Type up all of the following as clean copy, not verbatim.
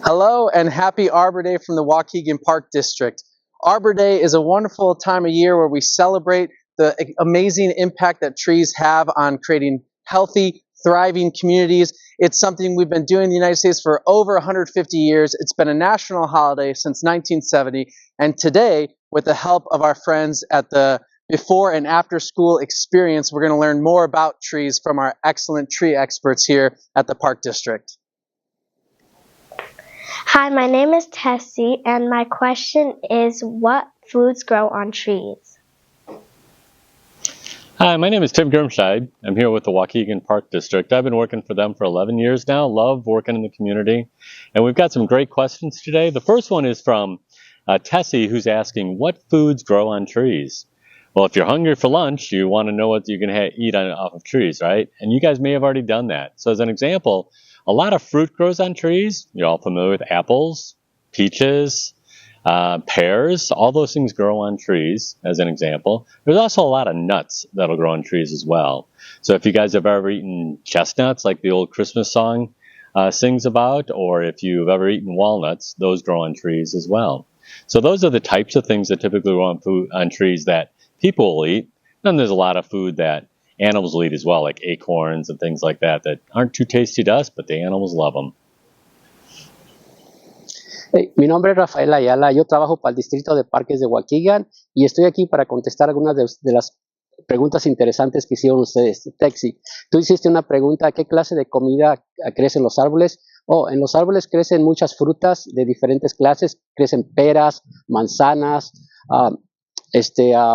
Hello and happy Arbor Day from the Waukegan Park District. Arbor Day is a wonderful time of year where we celebrate the amazing impact that trees have on creating healthy, thriving communities. It's something we've been doing in the United States for over 150 years. It's been a national holiday since 1970. And today, with the help of our friends at the Before and After School Experience, we're going to learn more about trees from our excellent tree experts here at the Park District. Hi, my name is Tessie, and my question is, what foods grow on trees? Hi, my name is Tim Grimscheid. I'm here with the Waukegan Park District. I've been working for them for 11 years now. Love working in the community. And we've got some great questions today. The first one is from Tessie, who's asking, what foods grow on trees? Well, if you're hungry for lunch, you want to know what you can eat off of trees, right? And you guys may have already done that. So as an example, a lot of fruit grows on trees. You're all familiar with apples, peaches, pears. All those things grow on trees, as an example. There's also a lot of nuts that'll grow on trees as well. So if you guys have ever eaten chestnuts, like the old Christmas song sings about, or if you've ever eaten walnuts, those grow on trees as well. So those are the types of things that typically grow on trees that people will eat. Then there's a lot of food that animals will eat as well, like acorns and things like that aren't too tasty to us, but the animals love them. Mi nombre es Rafael Ayala, yo trabajo para el Distrito de Parques de Waukegan y estoy aquí para contestar algunas de las preguntas interesantes que hicieron ustedes. Texi, tú hiciste una pregunta, ¿qué clase de comida crece en los árboles? En los árboles crecen muchas frutas de diferentes clases, crecen peras, manzanas,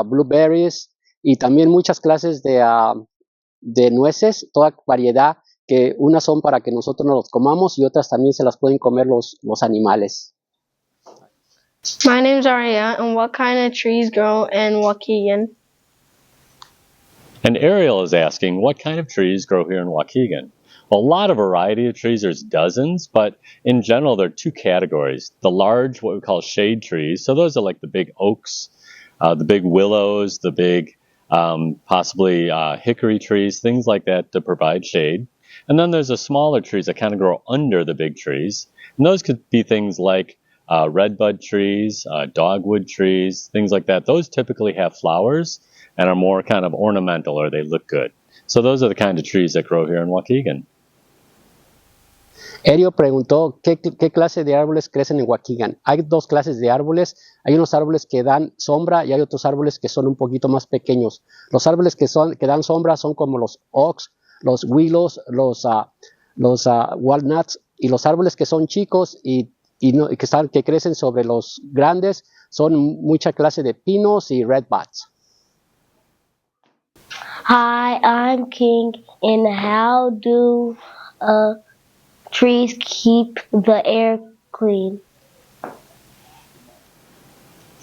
blueberries, y también muchas clases de nueces, toda variedad, que unas son para que nosotros nos los comamos y otras también se las pueden comer los animales. My name's Aria, and what kind of trees grow in Waukegan? And Ariel is asking, what kind of trees grow here in Waukegan? Well, a lot of variety of trees, there's dozens, but in general, there are two categories. The large, what we call shade trees, so those are like the big oaks, the big willows, the big possibly hickory trees, things like that to provide shade. And then there's the smaller trees that kind of grow under the big trees. And those could be things like redbud trees, dogwood trees, things like that. Those typically have flowers and are more kind of ornamental, or they look good. So those are the kind of trees that grow here in Waukegan. Erio preguntó ¿qué clase de árboles crecen en Waukegan? Hay dos clases de árboles, hay unos árboles que dan sombra y hay otros árboles que son un poquito más pequeños. Los árboles que dan sombra son como los oaks, los willows, los walnuts, y los árboles que son chicos que crecen sobre los grandes son mucha clase de pinos y redbuds. Hi, I'm King, and how do trees keep the air clean?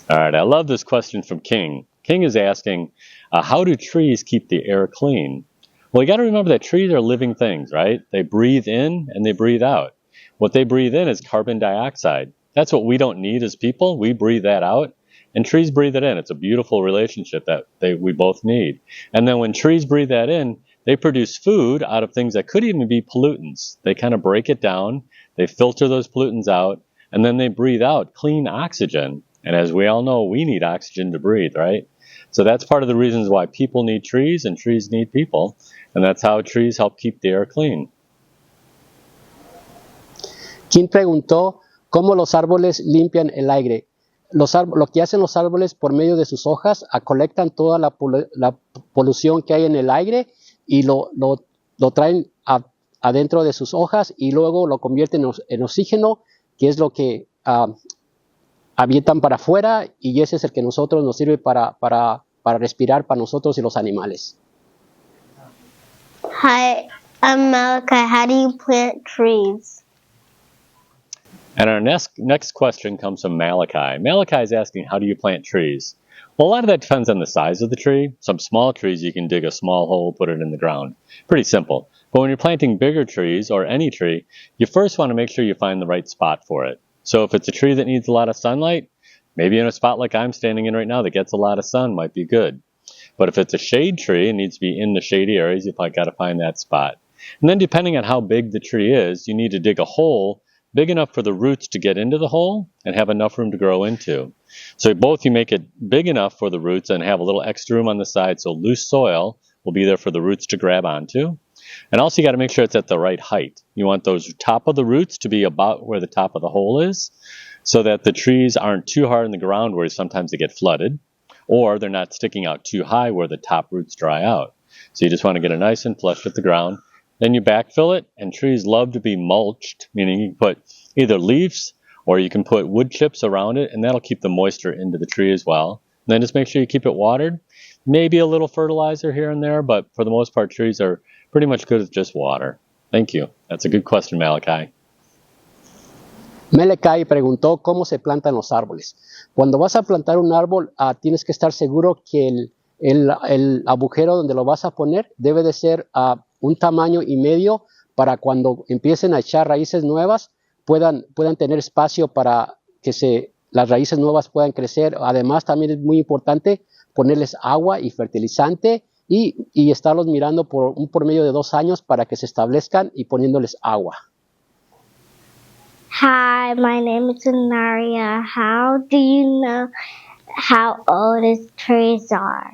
All right, I love this question from King. King is asking, how do trees keep the air clean? Well, you got to remember that trees are living things, right? They breathe in and they breathe out. What they breathe in is carbon dioxide. That's what we don't need as people. We breathe that out, and trees breathe it in. It's a beautiful relationship that we both need. And then when trees breathe that in, they produce food out of things that could even be pollutants. They kind of break it down, they filter those pollutants out, and then they breathe out clean oxygen. And as we all know, we need oxygen to breathe, right? So that's part of the reasons why people need trees and trees need people. And that's how trees help keep the air clean. ¿Quién preguntó cómo los árboles limpian el aire? Lo que hacen los árboles por medio de sus hojas, colectan toda la polución que hay en el aire y lo traen adentro de sus hojas y luego lo convierten en oxígeno, que es lo que avientan para afuera, y ese es el que nosotros nos sirve para respirar para nosotros y los animales. Hi, I'm Malachi. How do you plant trees? And our next question comes from Malachi. Malachi is asking, how do you plant trees? Well, a lot of that depends on the size of the tree. Some small trees, you can dig a small hole, put it in the ground. Pretty simple. But when you're planting bigger trees, or any tree, you first want to make sure you find the right spot for it. So if it's a tree that needs a lot of sunlight, maybe in a spot like I'm standing in right now that gets a lot of sun might be good. But if it's a shade tree and needs to be in the shady areas, you've probably got to find that spot. And then depending on how big the tree is, you need to dig a hole big enough for the roots to get into the hole and have enough room to grow into. So both you make it big enough for the roots and have a little extra room on the side so loose soil will be there for the roots to grab onto. And also you got to make sure it's at the right height. You want those top of the roots to be about where the top of the hole is so that the trees aren't too hard in the ground where sometimes they get flooded, or they're not sticking out too high where the top roots dry out. So you just want to get it nice and flush with the ground. Then you backfill it, and trees love to be mulched, meaning you can put either leaves or you can put wood chips around it, and that'll keep the moisture into the tree as well. And then just make sure you keep it watered. Maybe a little fertilizer here and there, but for the most part, trees are pretty much good with just water. Thank you. That's a good question, Malachi. Malachi preguntó cómo se plantan los árboles. Cuando vas a plantar un árbol, tienes que estar seguro que el agujero donde lo vas a poner debe de ser un tamaño y medio para cuando empiecen a echar raíces nuevas puedan tener espacio para que las raíces nuevas puedan crecer. Además, también es muy importante ponerles agua y fertilizante y estarlos mirando por medio de 2 años para que se establezcan y poniéndoles agua. Hi, my name is Anaria. How do you know how old trees are?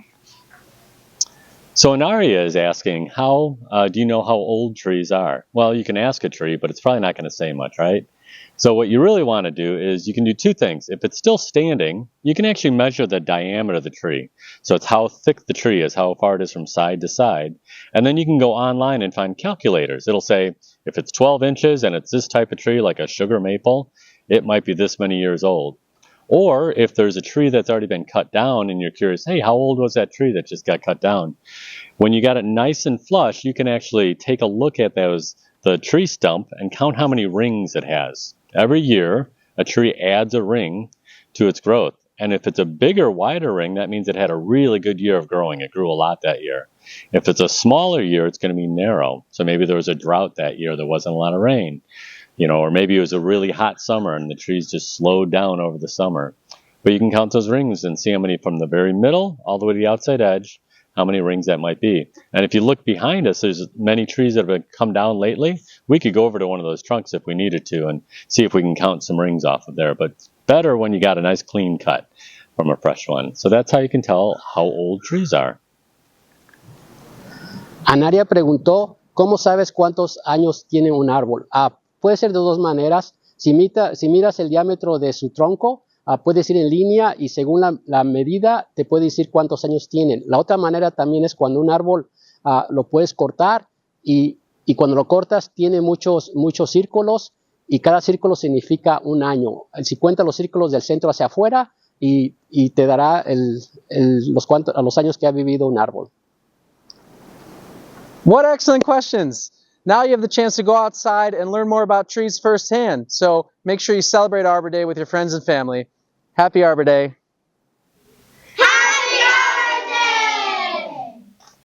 So Anaria is asking, how do you know how old trees are? Well, you can ask a tree, but it's probably not going to say much, right? So what you really want to do is you can do 2 things. If it's still standing, you can actually measure the diameter of the tree. So it's how thick the tree is, how far it is from side to side. And then you can go online and find calculators. It'll say if it's 12 inches and it's this type of tree, like a sugar maple, it might be this many years old. Or if there's a tree that's already been cut down and you're curious, hey, how old was that tree that just got cut down? When you got it nice and flush, you can actually take a look at the tree stump and count how many rings it has. Every year, a tree adds a ring to its growth. And if it's a bigger, wider ring, that means it had a really good year of growing. It grew a lot that year. If it's a smaller year, it's going to be narrow. So maybe there was a drought that year. There wasn't a lot of rain. Or maybe it was a really hot summer and the trees just slowed down over the summer. But you can count those rings and see how many from the very middle all the way to the outside edge, how many rings that might be. And if you look behind us, there's many trees that have come down lately. We could go over to one of those trunks if we needed to and see if we can count some rings off of there. But it's better when you got a nice clean cut from a fresh one. So that's how you can tell how old trees are. Anaria preguntó, ¿cómo sabes cuántos años tiene un árbol? Puede ser de 2 maneras. Si miras el diámetro de su tronco, puedes ir en línea y según la medida te puede decir cuántos años tienen. La otra manera también es cuando un árbol lo puedes cortar y cuando lo cortas tiene muchos círculos y cada círculo significa un año. Si cuentas los círculos del centro hacia afuera y te dará los años que ha vivido un árbol. What excellent questions! Now you have the chance to go outside and learn more about trees firsthand. So make sure you celebrate Arbor Day with your friends and family. Happy Arbor Day.